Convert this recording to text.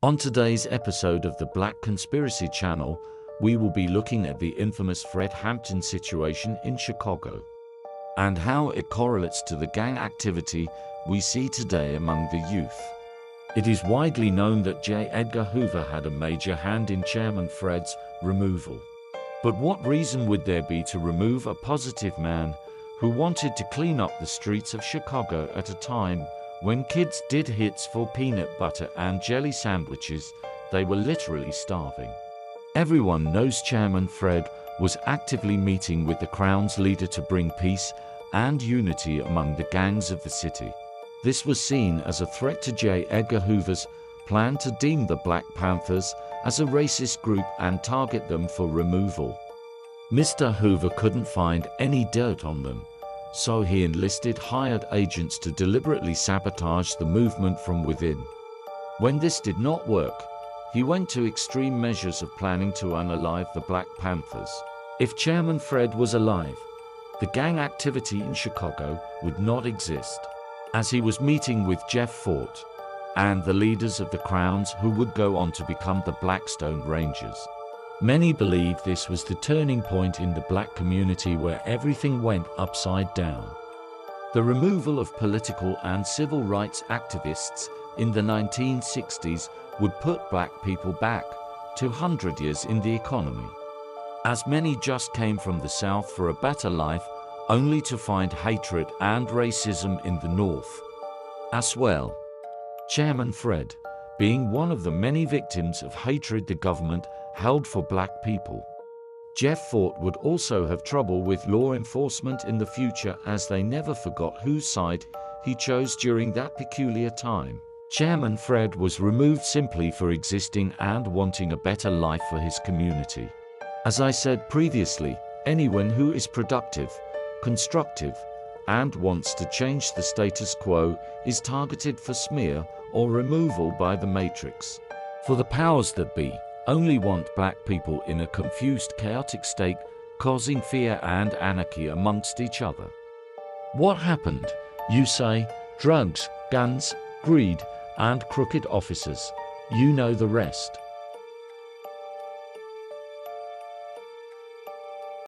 On today's episode of the Black Conspiracy Channel, we will be looking at the infamous Fred Hampton situation in Chicago and how it correlates to the gang activity we see today among the youth. It is widely known that J. Edgar Hoover had a major hand in Chairman Fred's removal. But what reason would there be to remove a positive man who wanted to clean up the streets of Chicago at a time when kids did hits for peanut butter and jelly sandwiches? They were literally starving. Everyone knows Chairman Fred was actively meeting with the Crown's leader to bring peace and unity among the gangs of the city. This was seen as a threat to J. Edgar Hoover's plan to deem the Black Panthers as a racist group and target them for removal. Mr. Hoover couldn't find any dirt on them, so he enlisted hired agents to deliberately sabotage the movement from within. When this did not work, he went to extreme measures of planning to unalive the Black Panthers. If Chairman Fred was alive, the gang activity in Chicago would not exist, as he was meeting with Jeff Fort and the leaders of the Crowns who would go on to become the Blackstone Rangers. Many believe this was the turning point in the black community where everything went upside down. The removal of political and civil rights activists in the 1960s would put black people back 200 years in the economy, as many just came from the South for a better life, only to find hatred and racism in the North as well. Chairman Fred, being one of the many victims of hatred the government held for black people. Jeff Fort would also have trouble with law enforcement in the future, as they never forgot whose side he chose during that peculiar time. Chairman Fred was removed simply for existing and wanting a better life for his community. As I said previously, anyone who is productive, constructive, and wants to change the status quo is targeted for smear or removal by the Matrix. For the powers that be only want black people in a confused, chaotic state, causing fear and anarchy amongst each other. What happened? You say, drugs, guns, greed, and crooked officers. You know the rest.